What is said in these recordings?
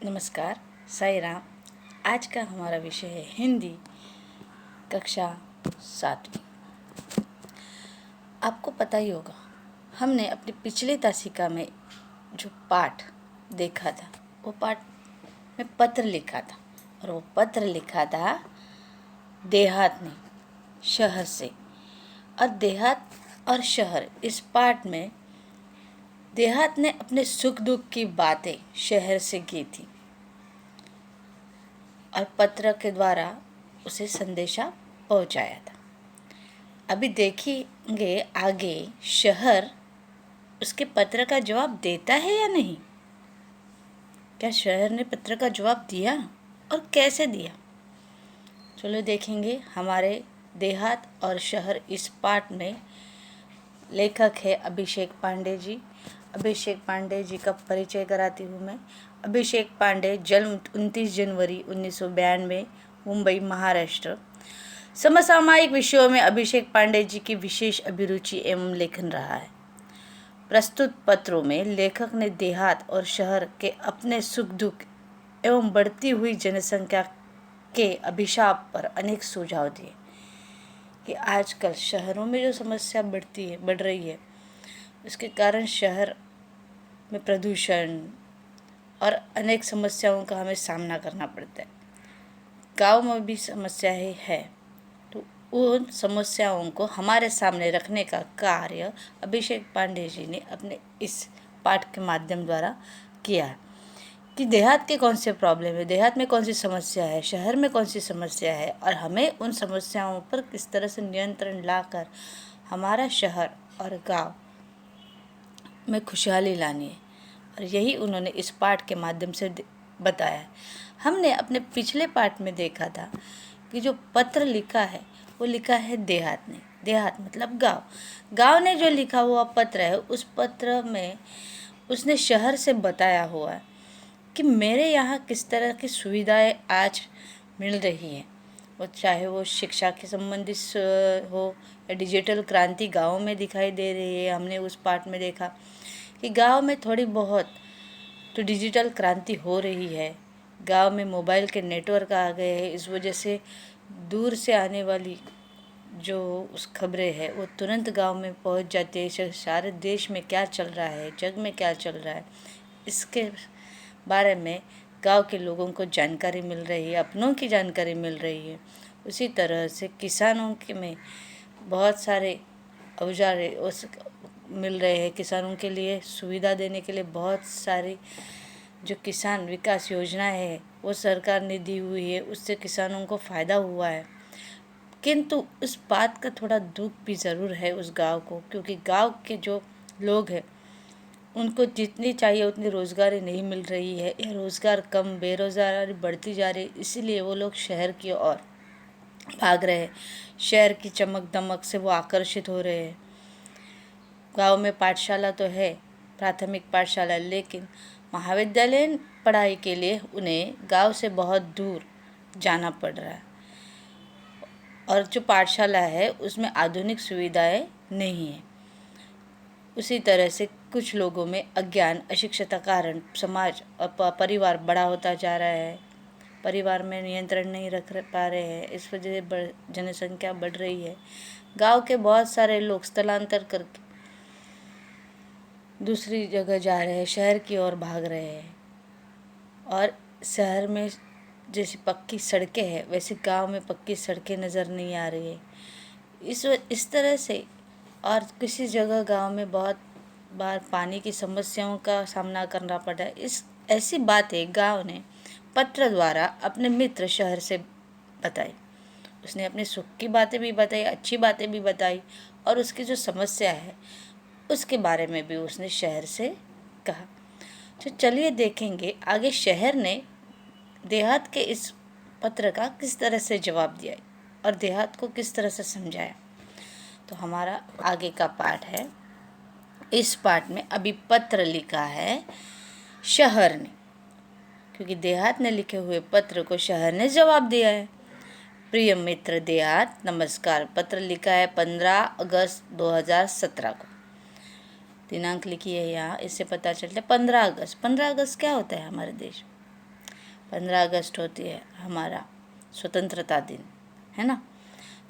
नमस्कार, साई राम। आज का हमारा विषय है हिंदी कक्षा 7वीं। आपको पता ही होगा, हमने अपनी पिछली तासिका में जो पाठ देखा था, वो पाठ में पत्र लिखा था, और वो पत्र लिखा था देहात ने शहर से। और देहात और शहर, इस पाठ में देहात ने अपने सुख दुख की बातें शहर से की थी और पत्र के द्वारा उसे संदेशा पहुंचाया था। अभी देखेंगे आगे शहर उसके पत्र का जवाब देता है या नहीं। क्या शहर ने पत्र का जवाब दिया और कैसे दिया? चलो देखेंगे। हमारे देहात और शहर इस पाठ में लेखक है अभिषेक पांडे जी। अभिषेक पांडे जी का परिचय कराती हूँ मैं। अभिषेक पांडे, जन्म 29 जनवरी 1992, मुंबई, महाराष्ट्र। समसामयिक विषयों में अभिषेक पांडे जी की विशेष अभिरुचि एवं लेखन रहा है। प्रस्तुत पत्रों में लेखक ने देहात और शहर के अपने सुख दुख एवं बढ़ती हुई जनसंख्या के अभिशाप पर अनेक सुझाव दिए कि आजकल शहरों में जो समस्या बढ़ रही है, उसके कारण शहर में प्रदूषण और अनेक समस्याओं का हमें सामना करना पड़ता है। गांव में भी समस्याएं है, तो उन समस्याओं को हमारे सामने रखने का कार्य अभिषेक पांडे जी ने अपने इस पाठ के माध्यम द्वारा किया है कि देहात के कौन से प्रॉब्लम है, देहात में कौन सी समस्या है, शहर में कौन सी समस्या है, और हमें उन समस्याओं पर किस तरह से नियंत्रण लाकर हमारा शहर और गांव में खुशहाली लानी है। और यही उन्होंने इस पाठ के माध्यम से बताया है। हमने अपने पिछले पाठ में देखा था कि जो पत्र लिखा है वो लिखा है देहात ने। देहात मतलब गांव। गांव ने जो लिखा हुआ पत्र है, उस पत्र में उसने शहर से बताया हुआ है कि मेरे यहाँ किस तरह की सुविधाएं आज मिल रही हैं। वो चाहे वो शिक्षा के संबंधित हो या डिजिटल क्रांति गाँव में दिखाई दे रही है। हमने उस पाठ में देखा कि गांव में थोड़ी बहुत तो डिजिटल क्रांति हो रही है। गांव में मोबाइल के नेटवर्क आ गए हैं, इस वजह से दूर से आने वाली जो उस खबरें हैं वो तुरंत गांव में पहुंच जाती है। सारे देश में क्या चल रहा है, जग में क्या चल रहा है, इसके बारे में गांव के लोगों को जानकारी मिल रही है, अपनों की जानकारी मिल रही है। उसी तरह से किसानों के में बहुत सारे औजार उस मिल रहे हैं। किसानों के लिए सुविधा देने के लिए बहुत सारी जो किसान विकास योजनाएं है वो सरकार ने दी हुई है, उससे किसानों को फ़ायदा हुआ है। किंतु उस बात का थोड़ा दुख भी ज़रूर है उस गांव को, क्योंकि गांव के जो लोग हैं उनको जितनी चाहिए उतनी रोज़गारी नहीं मिल रही है, या रोज़गार कम, बेरोज़गारी बढ़ती जा रही है। इसीलिए वो लोग शहर की ओर भाग रहे हैं। शहर की चमक दमक से वो आकर्षित हो रहे हैं। गांव में पाठशाला तो है, प्राथमिक पाठशाला, लेकिन महाविद्यालयीन पढ़ाई के लिए उन्हें गांव से बहुत दूर जाना पड़ रहा है। और जो पाठशाला है उसमें आधुनिक सुविधाएं नहीं है। उसी तरह से कुछ लोगों में अज्ञान, अशिक्षित कारण समाज और परिवार बड़ा होता जा रहा है। परिवार में नियंत्रण नहीं रख पा रहे हैं, इस वजह से जनसंख्या बढ़ रही है। गांव के बहुत सारे लोग स्थलांतर करके दूसरी जगह जा रहे हैं, शहर की ओर भाग रहे हैं। और शहर में जैसी पक्की सड़कें हैं, वैसे गांव में पक्की सड़कें नज़र नहीं आ रही है। इस तरह से और किसी जगह गांव में बहुत बार पानी की समस्याओं का सामना करना पड़ रहा है। ऐसी बातें गांव ने पत्र द्वारा अपने मित्र शहर से बताई। उसने अपने सुख की बातें भी बताई, अच्छी बातें भी बताई, और उसकी जो समस्या है उसके बारे में भी उसने शहर से कहा। तो चलिए देखेंगे आगे शहर ने देहात के इस पत्र का किस तरह से जवाब दिया और देहात को किस तरह से समझाया। तो हमारा आगे का पाठ है। इस पाठ में अभी पत्र लिखा है शहर ने, क्योंकि देहात ने लिखे हुए पत्र को शहर ने जवाब दिया है। प्रिय मित्र देहात, नमस्कार। पत्र लिखा है 15 अगस्त 2017 को। दिनांक लिखी है यहाँ, इससे पता चलता है 15 अगस्त। 15 अगस्त क्या होता है हमारे देश? 15 अगस्त होती है हमारा स्वतंत्रता दिन, है ना।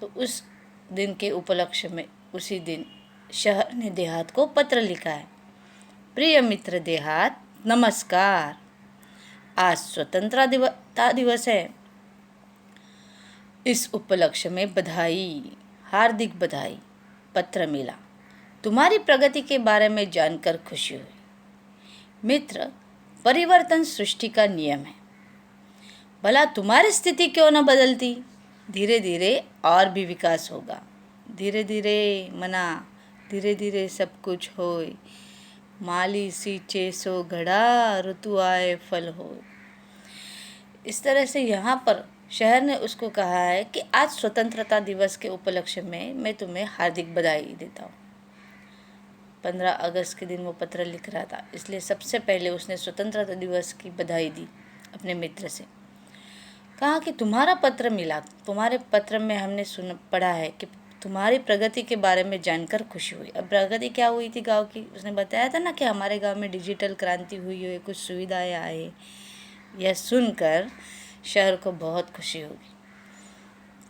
तो उस दिन के उपलक्ष्य में उसी दिन शहर ने देहात को पत्र लिखा है। प्रिय मित्र देहात, नमस्कार। आज स्वतंत्रता दिवस है। इस उपलक्ष्य में बधाई, हार्दिक बधाई। पत्र मिला, तुम्हारी प्रगति के बारे में जानकर खुशी हुई। मित्र, परिवर्तन सृष्टि का नियम है। भला तुम्हारी स्थिति क्यों न बदलती, धीरे धीरे और भी विकास होगा। धीरे धीरे मना, धीरे धीरे सब कुछ होय। माली सींचे सो घड़ा, ऋतु आए फल हो। इस तरह से यहाँ पर शहर ने उसको कहा है कि आज स्वतंत्रता दिवस के उपलक्ष्य में मैं तुम्हें हार्दिक बधाई देता हूँ। 15 अगस्त के दिन वो पत्र लिख रहा था, इसलिए सबसे पहले उसने स्वतंत्रता दिवस की बधाई दी अपने मित्र से। कहा कि तुम्हारा पत्र मिला, तुम्हारे पत्र में हमने पढ़ा है कि तुम्हारी प्रगति के बारे में जानकर खुशी हुई। अब प्रगति क्या हुई थी गांव की, उसने बताया था ना कि हमारे गांव में डिजिटल क्रांति हुई है, कुछ सुविधाएं आए। यह सुनकर शहर को बहुत खुशी होगी।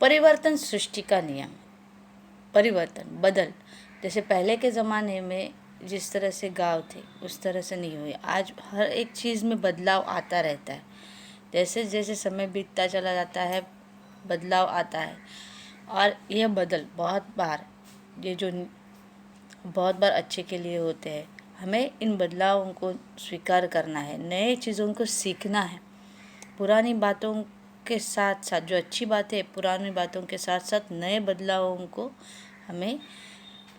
परिवर्तन सृष्टि का नियम। परिवर्तन, बदल, जैसे पहले के ज़माने में जिस तरह से गांव थे उस तरह से नहीं हुए। आज हर एक चीज़ में बदलाव आता रहता है। जैसे जैसे समय बीतता चला जाता है बदलाव आता है, और यह बदल बहुत बार अच्छे के लिए होते हैं। हमें इन बदलावों को स्वीकार करना है, नए चीज़ों को सीखना है। पुरानी बातों के साथ साथ जो अच्छी बातें पुरानी बातों के साथ साथ नए बदलावों को हमें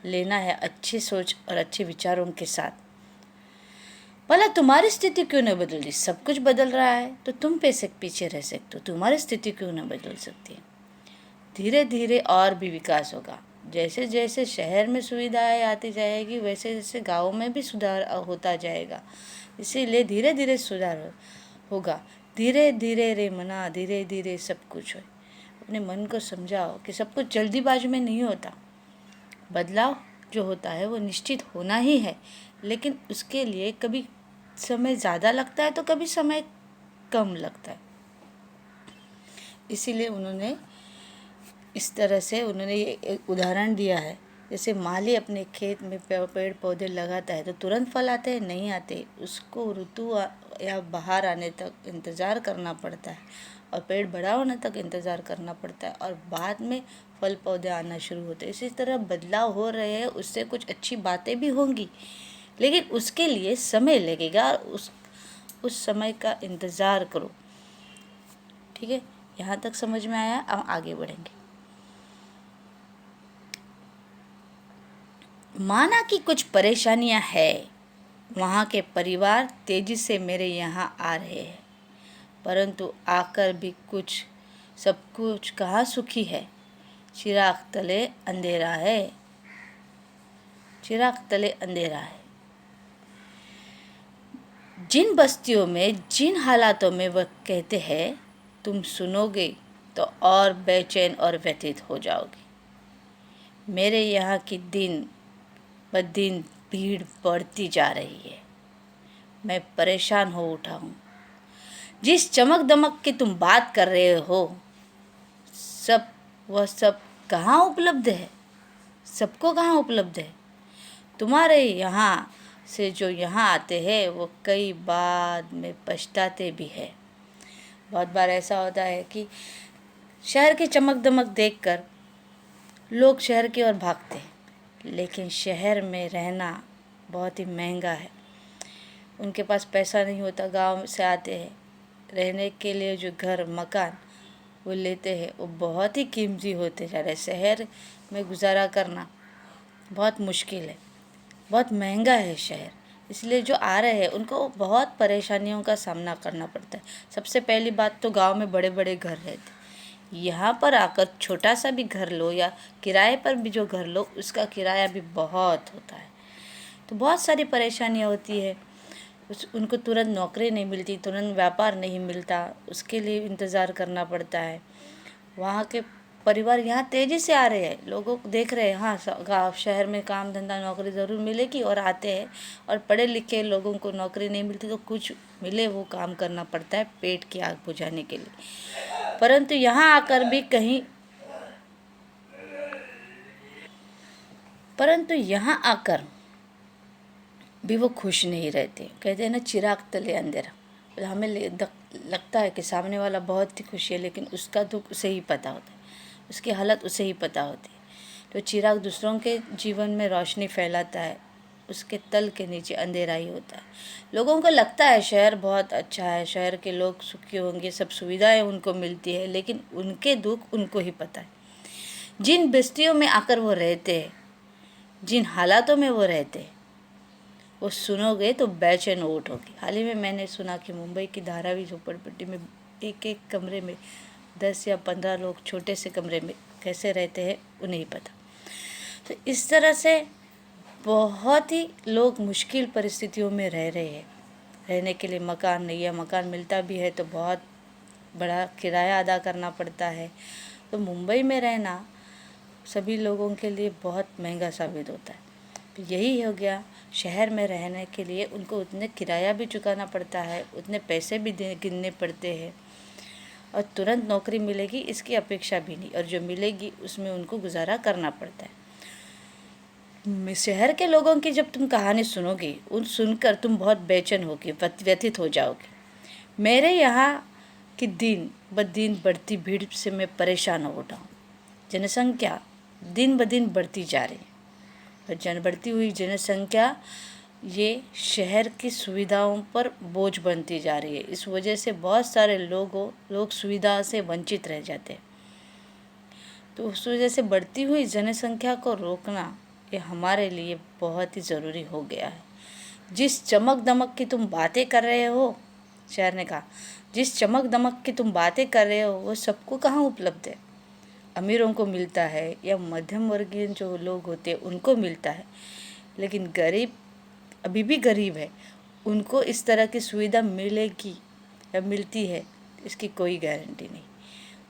लेना है, अच्छी सोच और अच्छे विचारों के साथ। भला तुम्हारी स्थिति क्यों न बदली, सब कुछ बदल रहा है तो तुम पीछे रह सकते हो, तुम्हारी स्थिति क्यों न बदल सकती है। धीरे धीरे और भी विकास होगा। जैसे जैसे शहर में सुविधाएं आती जाएगी वैसे जैसे गाँव में भी सुधार होता जाएगा। इसीलिए धीरे धीरे सुधार होगा। धीरे धीरे रे मना, धीरे धीरे सब कुछ हो। अपने मन को समझाओ कि सब कुछ जल्दीबाजी में नहीं होता। बदलाव जो होता है वो निश्चित होना ही है, लेकिन उसके लिए कभी समय ज़्यादा लगता है तो कभी समय कम लगता है। इसीलिए उन्होंने इस तरह से एक उदाहरण दिया है। जैसे माली अपने खेत में पेड़ पौधे लगाता है तो तुरंत फल आते हैं नहीं आते, उसको ऋतु या बाहर आने तक इंतज़ार करना पड़ता है, और पेड़ बड़ा होने तक इंतज़ार करना पड़ता है, और बाद में फल पौधे आना शुरू होते हैं। इसी तरह बदलाव हो रहे हैं, उससे कुछ अच्छी बातें भी होंगी, लेकिन उसके लिए समय लगेगा और उस समय का इंतज़ार करो। ठीक है, यहाँ तक समझ में आया। अब आगे बढ़ेंगे। माना कि कुछ परेशानियां हैं, वहाँ के परिवार तेजी से मेरे यहाँ आ रहे हैं, परंतु आकर भी सब कुछ कहाँ सुखी है। चिराग तले अंधेरा है, चिराग तले अंधेरा है। जिन बस्तियों में जिन हालातों में वह कहते हैं तुम सुनोगे तो और बेचैन और व्यथित हो जाओगे। मेरे यहाँ की दिन ब दिन भीड़ बढ़ती जा रही है, मैं परेशान हो उठा हूँ। जिस चमक दमक की तुम बात कर रहे हो वह सब कहाँ उपलब्ध है, सबको कहाँ उपलब्ध है। तुम्हारे यहाँ से जो यहाँ आते हैं वो कई बाद में पछताते भी है। बहुत बार ऐसा होता है कि शहर की चमक दमक देखकर लोग शहर की ओर भागते हैं, लेकिन शहर में रहना बहुत ही महंगा है। उनके पास पैसा नहीं होता, गांव से आते हैं, रहने के लिए जो घर मकान वो लेते हैं वो बहुत ही कीमती होते जा रहे हैं। शहर में गुजारा करना बहुत मुश्किल है, बहुत महंगा है शहर। इसलिए जो आ रहे हैं उनको बहुत परेशानियों का सामना करना पड़ता है। सबसे पहली बात तो गांव में बड़े बड़े घर रहते, यहाँ पर आकर छोटा सा भी घर लो या किराए पर भी जो घर लो उसका किराया भी बहुत होता है। तो बहुत सारी परेशानियाँ होती है। उनको तुरंत नौकरी नहीं मिलती, तुरंत व्यापार नहीं मिलता, उसके लिए इंतज़ार करना पड़ता है। वहाँ के परिवार यहाँ तेज़ी से आ रहे हैं, लोगों को देख रहे हैं, हाँ गाँव शहर में काम धंधा नौकरी ज़रूर मिलेगी और आते हैं, और पढ़े लिखे लोगों को नौकरी नहीं मिलती तो कुछ मिले वो काम करना पड़ता है पेट की आग बुझाने के लिए। परंतु यहाँ आकर भी कहीं परंतु यहाँ आकर भी वो खुश नहीं रहते। कहते हैं ना, चिराग तले अंधेरा। हमें लगता है कि सामने वाला बहुत ही खुश है, लेकिन उसका दुख उसे ही पता होता है, उसकी हालत उसे ही पता होती है। तो चिराग दूसरों के जीवन में रोशनी फैलाता है, उसके तल के नीचे अंधेरा ही होता है। लोगों को लगता है शहर बहुत अच्छा है, शहर के लोग सुखी होंगे, सब सुविधाएं उनको मिलती है, लेकिन उनके दुख उनको ही पता है। जिन बस्तियों में आकर वो रहते हैं, जिन हालातों में वो रहते हैं, वो सुनोगे तो बेचैन उठोगे। हाल ही में मैंने सुना कि मुंबई की धारावी झोपड़पट्टी में एक एक कमरे में 10 या 15 लोग छोटे से कमरे में कैसे रहते हैं उन्हें ही पता। तो इस तरह से बहुत ही लोग मुश्किल परिस्थितियों में रह रहे हैं। रहने के लिए मकान नहीं है, मकान मिलता भी है तो बहुत बड़ा किराया अदा करना पड़ता है। तो मुंबई में रहना सभी लोगों के लिए बहुत महंगा साबित होता है। तो यही हो गया, शहर में रहने के लिए उनको उतने किराया भी चुकाना पड़ता है, उतने पैसे भी गिनने पड़ते हैं, और तुरंत नौकरी मिलेगी इसकी अपेक्षा भी नहीं, और जो मिलेगी उसमें उनको गुजारा करना पड़ता है। शहर के लोगों की जब तुम कहानी सुनोगी, उन सुनकर तुम बहुत बेचैन होगी, व्यथित हो जाओगे। मेरे यहाँ की दिन ब दिन बढ़ती भीड़ से मैं परेशान हो उठा हूँ। जनसंख्या दिन ब दिन बढ़ती जा रही है, और बढ़ती हुई जनसंख्या ये शहर की सुविधाओं पर बोझ बनती जा रही है। इस वजह से बहुत सारे लोग सुविधा से वंचित रह जाते हैं। तो उस वजह से बढ़ती हुई जनसंख्या को रोकना ये हमारे लिए बहुत ही ज़रूरी हो गया है। जिस चमक दमक की तुम बातें कर रहे हो, शहर ने कहा, जिस चमक दमक की तुम बातें कर रहे हो वो सबको कहाँ उपलब्ध है? अमीरों को मिलता है या मध्यम वर्गीय जो लोग होते हैं उनको मिलता है, लेकिन गरीब अभी भी गरीब है, उनको इस तरह की सुविधा मिलेगी या मिलती है इसकी कोई गारंटी नहीं।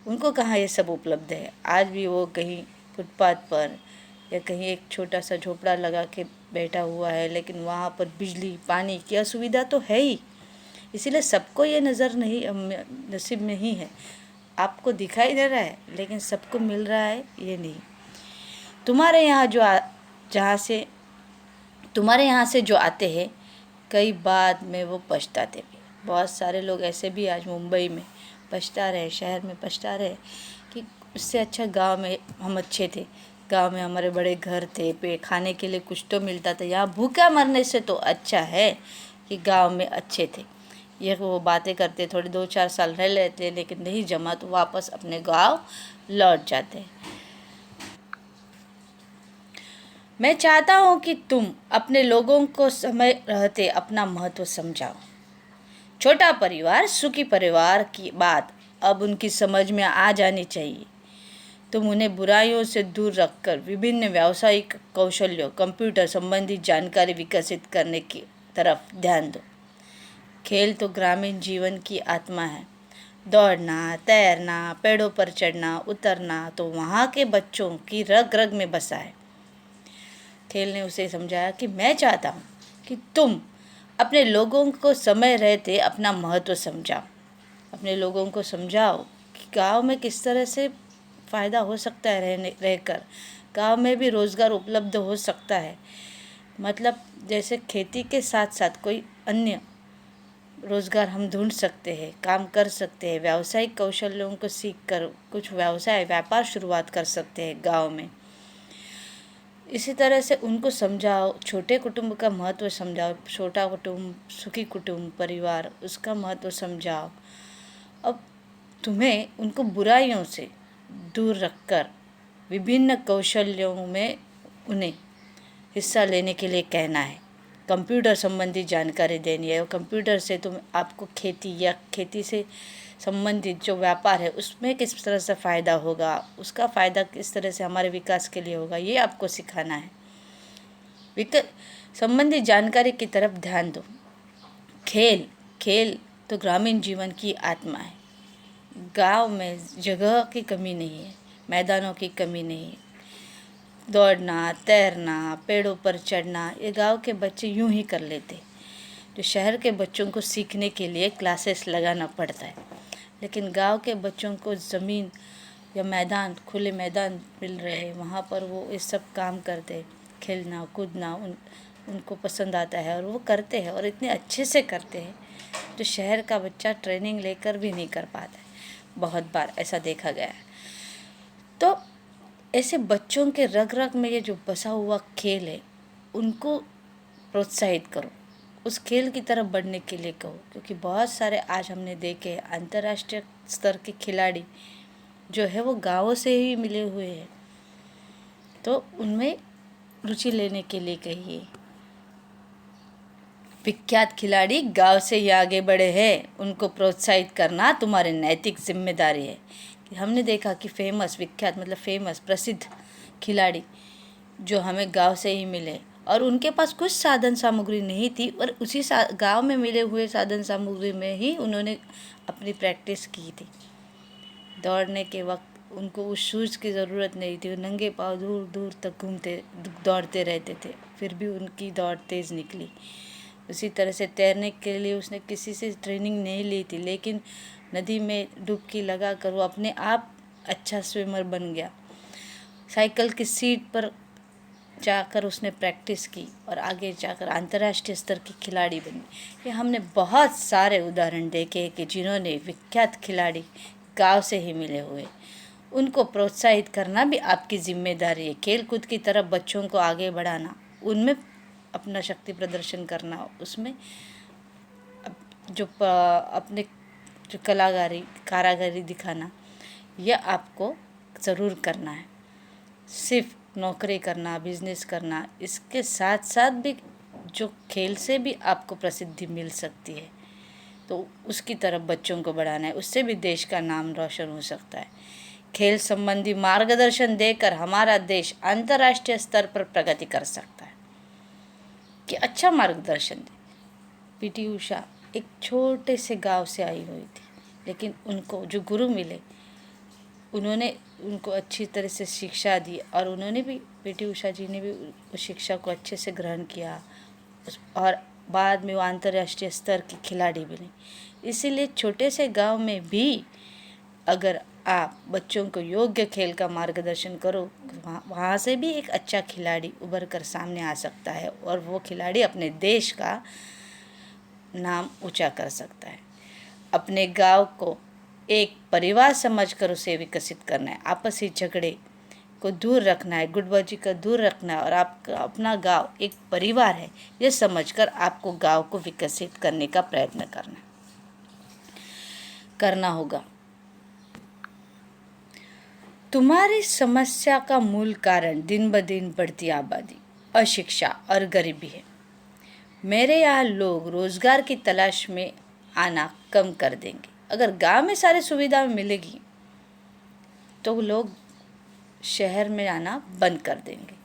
उनको कहाँ ये सब उपलब्ध है? आज भी वो कहीं फुटपाथ पर या कहीं एक छोटा सा झोपड़ा लगा के बैठा हुआ है, लेकिन वहाँ पर बिजली पानी की असुविधा तो है ही। इसीलिए सबको ये नसीब नहीं है। आपको दिखाई दे रहा है लेकिन सबको मिल रहा है ये नहीं। तुम्हारे यहाँ से जो आते हैं, कई बाद में वो पछताते भी। बहुत सारे लोग ऐसे भी आज मुंबई में पछता रहे, शहर में पछता रहे कि उससे अच्छा गांव में हम अच्छे थे, गांव में हमारे बड़े घर थे, पे खाने के लिए कुछ तो मिलता था। यहाँ भूखा मरने से तो अच्छा है कि गांव में अच्छे थे। ये वो बातें करते, थोड़े 2-4 साल रह लेते, लेकिन नहीं जमा तो वापस अपने गांव लौट जाते। मैं चाहता हूँ कि तुम अपने लोगों को समय रहते अपना महत्व समझाओ। छोटा परिवार सुखी परिवार की बात अब उनकी समझ में आ जानी चाहिए। तुम उन्हें बुराइयों से दूर रखकर विभिन्न व्यावसायिक कौशल्यों, कंप्यूटर संबंधी जानकारी विकसित करने की तरफ ध्यान दो। खेल तो ग्रामीण जीवन की आत्मा है। दौड़ना, तैरना, पेड़ों पर चढ़ना, उतरना तो वहाँ के बच्चों की रग रग में बसा है। खेल ने उसे समझाया कि मैं चाहता हूँ कि तुम अपने लोगों को समय रहते अपना महत्व समझाओ। अपने लोगों को समझाओ कि गांव में किस तरह से फ़ायदा हो सकता है रहकर। गांव में भी रोज़गार उपलब्ध हो सकता है, मतलब जैसे खेती के साथ साथ कोई अन्य रोज़गार हम ढूंढ सकते हैं, काम कर सकते हैं। व्यावसायिक कौशलों को सीख कर कुछ व्यापार शुरुआत कर सकते हैं गांव में। इसी तरह से उनको समझाओ, छोटे कुटुंब का महत्व समझाओ। छोटा कुटुंब, सुखी कुटुंब, परिवार, उसका महत्व समझाओ। अब तुम्हें उनको बुराइयों से दूर रखकर विभिन्न कौशल्यों में उन्हें हिस्सा लेने के लिए कहना है। कंप्यूटर संबंधी जानकारी देनी है। कंप्यूटर से आपको खेती या खेती से संबंधित जो व्यापार है उसमें किस तरह से फ़ायदा होगा, उसका फ़ायदा किस तरह से हमारे विकास के लिए होगा, ये आपको सिखाना है। संबंधित जानकारी की तरफ ध्यान दो। खेल तो ग्रामीण जीवन की आत्मा है। गांव में जगह की कमी नहीं है, मैदानों की कमी नहीं है। दौड़ना, तैरना, पेड़ों पर चढ़ना ये गांव के बच्चे यूं ही कर लेते, जो शहर के बच्चों को सीखने के लिए क्लासेस लगाना पड़ता है। लेकिन गांव के बच्चों को ज़मीन या मैदान, खुले मैदान मिल रहे हैं, वहाँ पर वो ये सब काम करते, खेलना कूदना उनको पसंद आता है और वो करते हैं और इतने अच्छे से करते हैं जो शहर का बच्चा ट्रेनिंग लेकर भी नहीं कर पाता है। बहुत बार ऐसा देखा गया है। तो ऐसे बच्चों के रग रग में ये जो बसा हुआ खेल है उनको प्रोत्साहित करो, उस खेल की तरफ बढ़ने के लिए कहो, क्योंकि बहुत सारे आज हमने देखे अंतर्राष्ट्रीय स्तर के खिलाड़ी जो है वो गाँवों से ही मिले हुए हैं। तो उनमें रुचि लेने के लिए कहिए। विख्यात खिलाड़ी गांव से ही आगे बढ़े हैं, उनको प्रोत्साहित करना तुम्हारी नैतिक जिम्मेदारी है। हमने देखा कि विख्यात मतलब फेमस प्रसिद्ध खिलाड़ी जो हमें गांव से ही मिले और उनके पास कुछ साधन सामग्री नहीं थी और उसी गांव में मिले हुए साधन सामग्री में ही उन्होंने अपनी प्रैक्टिस की थी। दौड़ने के वक्त उनको उस शूज़ की ज़रूरत नहीं थी, वो नंगे पाँव दूर दूर तक दौड़ते रहते थे, फिर भी उनकी दौड़ तेज़ निकली। उसी तरह से तैरने के लिए उसने किसी से ट्रेनिंग नहीं ली थी, लेकिन नदी में डुबकी लगा कर वो अपने आप अच्छा स्विमर बन गया। साइकिल की सीट पर जाकर उसने प्रैक्टिस की और आगे जाकर अंतर्राष्ट्रीय स्तर की खिलाड़ी बनी। ये हमने बहुत सारे उदाहरण देखे कि जिन्होंने विख्यात खिलाड़ी गांव से ही मिले हुए, उनको प्रोत्साहित करना भी आपकी जिम्मेदारी है। खेल कूद की तरफ बच्चों को आगे बढ़ाना, उनमें अपना शक्ति प्रदर्शन करना, उसमें जो अपने जो कारागरी दिखाना, यह आपको ज़रूर करना है। सिर्फ नौकरी करना, बिजनेस करना, इसके साथ साथ भी जो खेल से भी आपको प्रसिद्धि मिल सकती है, तो उसकी तरफ बच्चों को बढ़ाना है, उससे भी देश का नाम रोशन हो सकता है। खेल संबंधी मार्गदर्शन देकर हमारा देश अंतर्राष्ट्रीय स्तर पर प्रगति कर सकता है। कि अच्छा मार्गदर्शन दे। पीटी उषा एक छोटे से गांव से आई हुई थी, लेकिन उनको जो गुरु मिले उन्होंने उनको अच्छी तरह से शिक्षा दी और उन्होंने भी, पीटी उषा जी ने भी उस शिक्षा को अच्छे से ग्रहण किया और बाद में वो अंतर्राष्ट्रीय स्तर की खिलाड़ी बनी। इसीलिए छोटे से गांव में भी अगर आप बच्चों को योग्य खेल का मार्गदर्शन करो, वहाँ से भी एक अच्छा खिलाड़ी उभर कर सामने आ सकता है और वो खिलाड़ी अपने देश का नाम ऊंचा कर सकता है। अपने गांव को एक परिवार समझकर उसे विकसित करना है। आपसी झगड़े को दूर रखना है, गुटबाजी का दूर रखना है और आपका अपना गांव एक परिवार है, ये समझकर आपको गांव को विकसित करने का प्रयत्न करना होगा। तुम्हारी समस्या का मूल कारण दिन ब दिन बढ़ती आबादी, अशिक्षा और गरीबी है। मेरे यहाँ लोग रोजगार की तलाश में आना कम कर देंगे। अगर गांव में सारी सुविधा मिलेगी तो लोग शहर में आना बंद कर देंगे।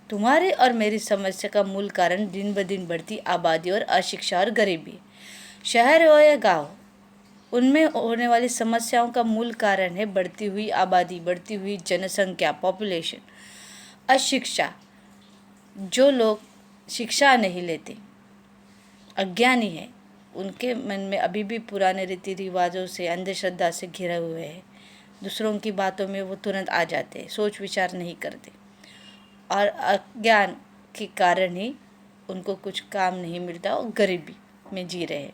तुम्हारी और मेरी समस्या का मूल कारण दिन ब दिन बढ़ती आबादी और अशिक्षा और गरीबी। शहर हो या गाँव, उनमें होने वाली समस्याओं का मूल कारण है बढ़ती हुई आबादी, बढ़ती हुई जनसंख्या, पॉपुलेशन, अशिक्षा। जो लोग शिक्षा नहीं लेते, अज्ञानी है, उनके मन में अभी भी पुराने रीति रिवाजों से, अंधश्रद्धा से घिरे हुए हैं। दूसरों की बातों में वो तुरंत आ जाते हैं, सोच विचार नहीं करते और अज्ञान के कारण ही उनको कुछ काम नहीं मिलता और गरीबी में जी रहे हैं।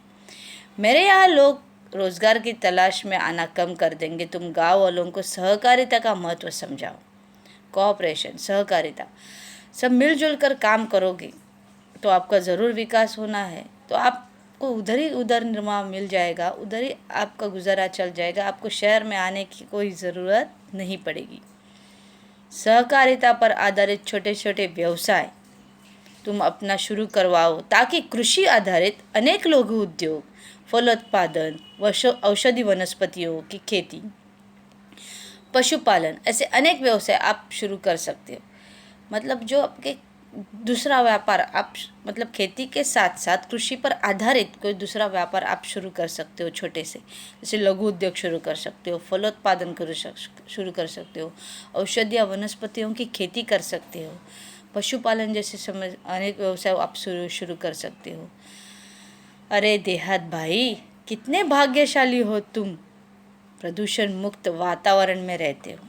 मेरे यहाँ लोग रोजगार की तलाश में आना कम कर देंगे। तुम गांव वालों को सहकारिता का महत्व समझाओ। कोऑपरेशन, सहकारिता, सब मिलजुल कर काम करोगे तो आपका ज़रूर विकास होना है। तो आपको उधर निर्माण मिल जाएगा, उधर ही आपका गुजारा चल जाएगा। आपको शहर में आने की कोई ज़रूरत नहीं पड़ेगी। सहकारिता पर आधारित छोटे छोटे व्यवसाय तुम अपना शुरू करवाओ, ताकि कृषि आधारित अनेक लघु उद्योग, फलोत्पादन, औषधि वनस्पतियों की खेती, पशुपालन, ऐसे अनेक व्यवसाय आप शुरू कर सकते हो। मतलब जो आपके दूसरा व्यापार आप मतलब खेती के साथ साथ कृषि पर आधारित कोई दूसरा व्यापार आप शुरू कर सकते हो छोटे से, जैसे लघु उद्योग शुरू कर सकते हो, फलोत्पादन शुरू कर सकते हो, औषधीय वनस्पतियों की खेती कर सकते हो, पशुपालन जैसे समझ अनेक व्यवसाय आप शुरू कर सकते हो। अरे देहात भाई, कितने भाग्यशाली हो तुम, प्रदूषण मुक्त वातावरण में रहते हो।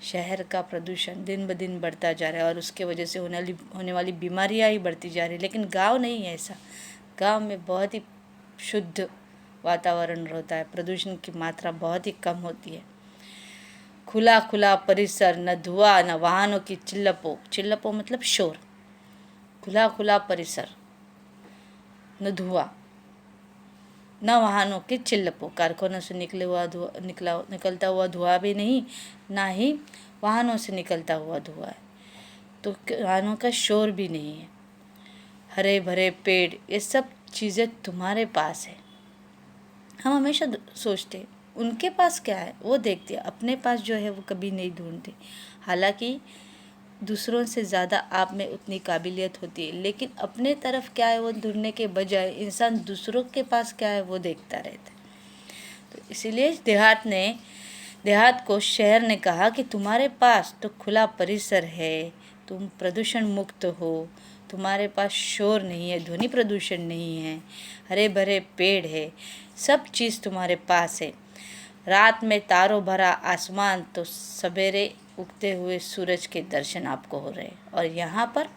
शहर का प्रदूषण दिन ब दिन बढ़ता जा रहा है और उसके वजह से होने वाली बीमारियां ही बढ़ती जा रही है। लेकिन गांव नहीं है ऐसा, गांव में बहुत ही शुद्ध वातावरण रहता है, प्रदूषण की मात्रा बहुत ही कम होती है। खुला खुला परिसर, न धुआं न वाहनों की चिल्लपो मतलब शोर। खुला खुला परिसर, न धुआं न वाहनों के चिल्लपो, कारखानों से निकलता हुआ धुआं भी नहीं, ना ही वाहनों से निकलता हुआ धुआं है, तो वाहनों का शोर भी नहीं है। हरे भरे पेड़, ये सब चीज़ें तुम्हारे पास है। हम हमेशा सोचते उनके पास क्या है वो देखते, अपने पास जो है वो कभी नहीं ढूंढते। हालांकि दूसरों से ज़्यादा आप में उतनी काबिलियत होती है, लेकिन अपने तरफ क्या है वो ढूंढने के बजाय इंसान दूसरों के पास क्या है वो देखता रहता है। तो इसीलिए देहात को शहर ने कहा कि तुम्हारे पास तो खुला परिसर है, तुम प्रदूषण मुक्त हो, तुम्हारे पास शोर नहीं है, ध्वनि प्रदूषण नहीं है, हरे भरे पेड़ है, सब चीज़ तुम्हारे पास है। रात में तारों भरा आसमान, तो सवेरे उगते हुए सूरज के दर्शन आपको हो रहे हैं। और यहाँ पर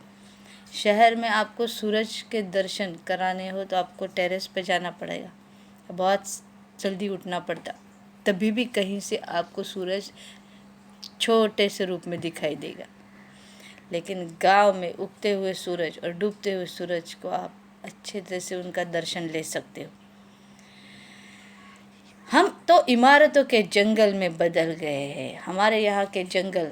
शहर में आपको सूरज के दर्शन कराने हो तो आपको टेरेस पे जाना पड़ेगा, बहुत जल्दी उठना पड़ता, तभी भी कहीं से आपको सूरज छोटे से रूप में दिखाई देगा। लेकिन गांव में उगते हुए सूरज और डूबते हुए सूरज को आप अच्छे तरह से उनका दर्शन ले सकते हो। हम तो इमारतों के जंगल में बदल गए हैं, हमारे यहाँ के जंगल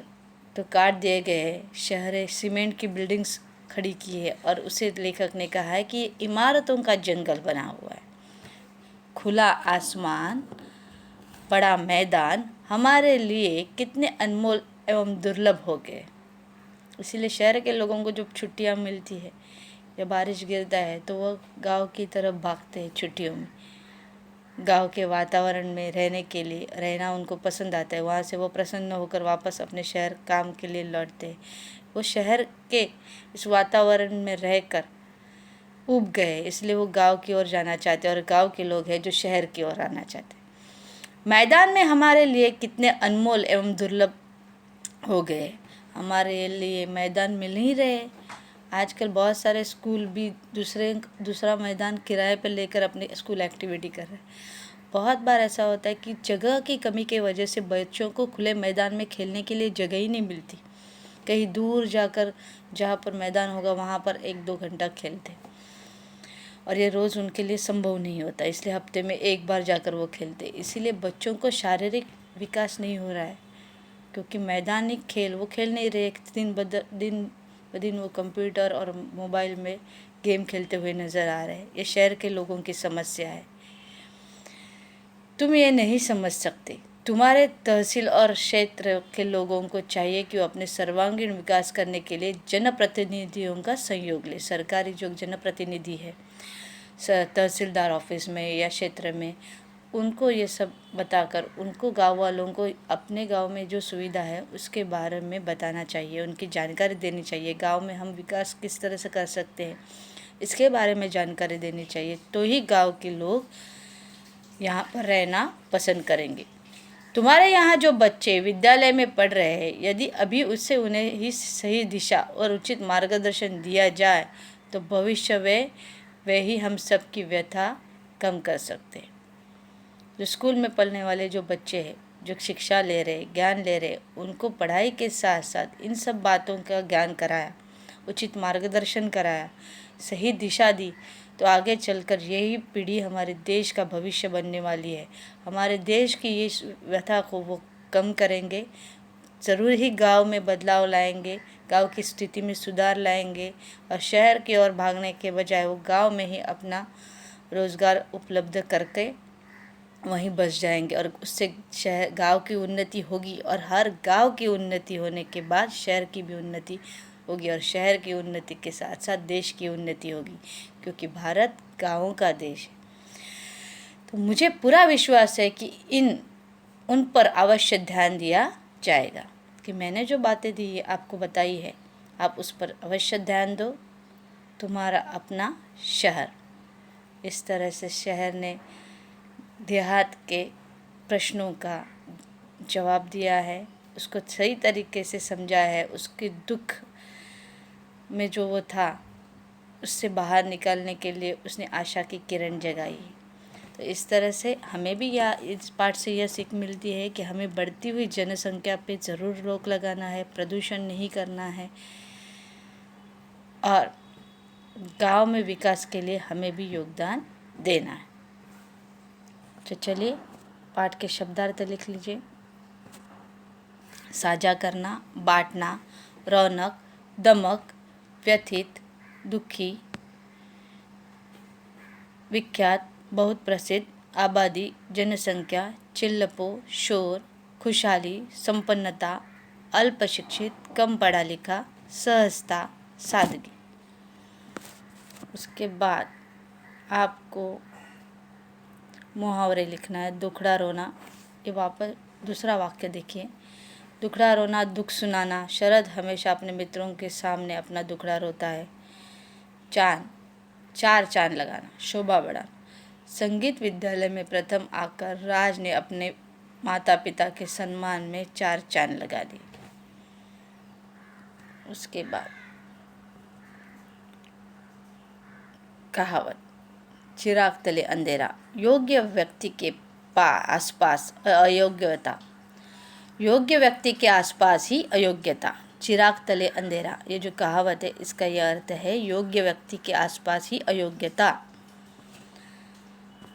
तो काट दिए गए हैं, शहरें सीमेंट की बिल्डिंग्स खड़ी की है और उसे लेखक ने कहा है कि ये इमारतों का जंगल बना हुआ है। खुला आसमान, बड़ा मैदान हमारे लिए कितने अनमोल एवं दुर्लभ हो गए। इसीलिए शहर के लोगों को जब छुट्टियां मिलती है या बारिश गिरता है तो वह गांव की तरफ भागते हैं छुट्टियों में। गांव के वातावरण में रहना उनको पसंद आता है, वहाँ से वो प्रसन्न होकर वापस अपने शहर काम के लिए लौटते हैं। वो शहर के इस वातावरण में रहकर ऊब गए, इसलिए वो गांव की ओर जाना चाहते हैं और गांव के लोग हैं जो शहर की ओर आना चाहते हैं। मैदान में हमारे लिए कितने अनमोल एवं दुर्लभ हो गए, हमारे लिए मैदान मिल ही रहे। आजकल बहुत सारे स्कूल भी दूसरा मैदान किराए पर लेकर अपनी स्कूल एक्टिविटी कर रहे हैं। बहुत बार ऐसा होता है कि जगह की कमी की वजह से बच्चों को खुले मैदान में खेलने के लिए जगह ही नहीं मिलती। कहीं दूर जाकर जहाँ पर मैदान होगा वहाँ पर 1-2 घंटा खेलते, और ये रोज़ उनके लिए संभव नहीं होता, इसलिए हफ्ते में एक बार जाकर वो खेलते। इसीलिए बच्चों को शारीरिक विकास नहीं हो रहा है, क्योंकि मैदानी खेल वो खेल नहीं रहे। दिन ब दिन वो कंप्यूटर और मोबाइल में गेम खेलते हुए नज़र आ रहे हैं। ये शहर के लोगों की समस्या है, तुम ये नहीं समझ सकते। तुम्हारे तहसील और क्षेत्र के लोगों को चाहिए कि वो अपने सर्वांगीण विकास करने के लिए जनप्रतिनिधियों का सहयोग ले। सरकारी जो जनप्रतिनिधि है तहसीलदार ऑफिस में या क्षेत्र में, उनको ये सब बताकर उनको गांव वालों को अपने गांव में जो सुविधा है उसके बारे में बताना चाहिए, उनकी जानकारी देनी चाहिए। गांव में हम विकास किस तरह से कर सकते हैं इसके बारे में जानकारी देनी चाहिए, तो ही गांव के लोग यहाँ पर रहना पसंद करेंगे। तुम्हारे यहाँ जो बच्चे विद्यालय में पढ़ रहे हैं, यदि अभी उससे उन्हें ही सही दिशा और उचित मार्गदर्शन दिया जाए तो भविष्य वे ही हम सब की व्यथा कम कर सकते हैं। जो स्कूल में पढ़ने वाले जो बच्चे हैं, जो शिक्षा ले रहे, ज्ञान ले रहे, उनको पढ़ाई के साथ साथ इन सब बातों का ज्ञान कराया, उचित मार्गदर्शन कराया, सही दिशा दी, तो आगे चलकर यही पीढ़ी हमारे देश का भविष्य बनने वाली है। हमारे देश की ये व्यथा को वो कम करेंगे, ज़रूर ही गांव में बदलाव लाएंगे, गांव की स्थिति में सुधार लाएंगे, और शहर की ओर भागने के बजाय वो गांव में ही अपना रोज़गार उपलब्ध करके वहीं बस जाएंगे, और उससे गांव की उन्नति होगी, और हर गांव की उन्नति होने के बाद शहर की भी उन्नति होगी और शहर की उन्नति के साथ साथ देश की उन्नति होगी, क्योंकि भारत गाँवों का देश है। तो मुझे पूरा विश्वास है कि उन पर अवश्य ध्यान दिया जाएगा, कि मैंने जो बातें दी आपको बताई है, आप उस पर अवश्य ध्यान दो। तुम्हारा अपना शहर। इस तरह से शहर ने देहात के प्रश्नों का जवाब दिया है, उसको सही तरीके से समझा है, उसके दुख में जो वो था उससे बाहर निकलने के लिए उसने आशा की किरण जगाई। तो इस तरह से हमें भी इस पाठ से यह सीख मिलती है कि हमें बढ़ती हुई जनसंख्या पे ज़रूर रोक लगाना है, प्रदूषण नहीं करना है और गांव में विकास के लिए हमें भी योगदान देना है। तो चलिए पाठ के शब्दार्थ लिख लीजिए। साझा करना, बांटना, रौनक, दमक, व्यथित, दुखी, विख्यात, बहुत प्रसिद्ध, आबादी, जनसंख्या, चिल्लपो, शोर, खुशहाली, संपन्नता, अल्प शिक्षित, कम पढ़ा लिखा, सहजता, सादगी। उसके बाद आपको मुहावरे लिखना है। दुखड़ा रोना, ये वापस दूसरा वाक्य देखिए। दुखड़ा रोना, दुख सुनाना, शरद हमेशा अपने मित्रों के सामने अपना दुखड़ा रोता है। चार चांद लगाना, शोभा बढ़ाना। संगीत विद्यालय में प्रथम आकर राज ने अपने माता पिता के सम्मान में 4 चांद लगा दिए। उसके बाद कहावत, चिराग तले अंधेरा, योग्य व्यक्ति के आसपास अयोग्यता, योग्य व्यक्ति के आसपास ही अयोग्यता, चिराग तले अंधेरा। ये जो कहावत है इसका यह अर्थ है योग्य व्यक्ति के आसपास ही अयोग्यता।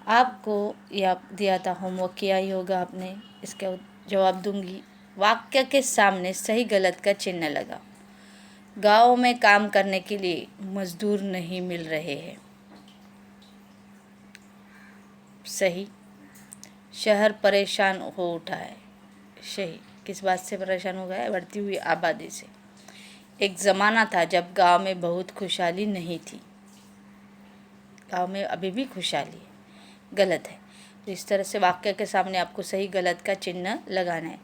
आपको यह दिया था, होमवर्क किया ही होगा आपने, इसका जवाब दूंगी। वाक्य के सामने सही गलत का चिन्ह लगा। गाँव में काम करने के लिए मजदूर नहीं मिल रहे हैं, सही। शहर परेशान हो उठा है, सही। किस बात से परेशान हो गया है? बढ़ती हुई आबादी से। एक ज़माना था जब गांव में बहुत खुशहाली नहीं थी, गांव में अभी भी खुशहाली है, गलत है। तो इस तरह से वाक्य के सामने आपको सही गलत का चिन्ह लगाना है।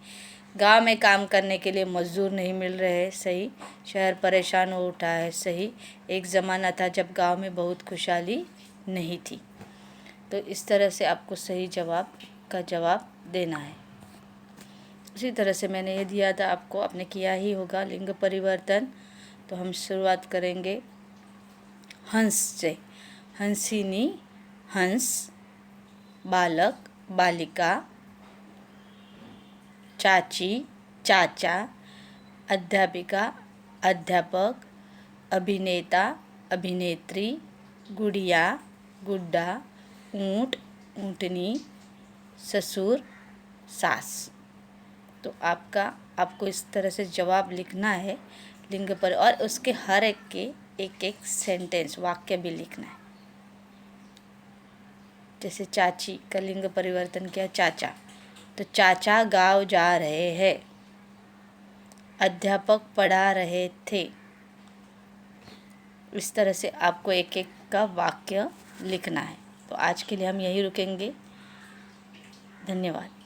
गांव में काम करने के लिए मजदूर नहीं मिल रहे, सही। शहर परेशान हो उठा है, सही। एक ज़माना था जब गांव में बहुत खुशहाली नहीं थी। तो इस तरह से आपको सही जवाब का जवाब देना है। उसी तरह से मैंने ये दिया था आपको, आपने किया ही होगा। लिंग परिवर्तन, तो हम शुरुआत करेंगे हंस से। हंसिनी, हंस, बालक, बालिका, चाची, चाचा, अध्यापिका, अध्यापक, अभिनेता, अभिनेत्री, गुड़िया, गुड्डा, ऊँट, ऊँटनी, ससुर, सास। तो आपको इस तरह से जवाब लिखना है लिंग पर, और उसके हर एक के एक सेंटेंस वाक्य भी लिखना है। जैसे चाची का लिंग परिवर्तन किया, चाचा, तो चाचा गाँव जा रहे हैं। अध्यापक पढ़ा रहे थे। इस तरह से आपको एक का वाक्य लिखना है। तो आज के लिए हम यही रुकेंगे। धन्यवाद।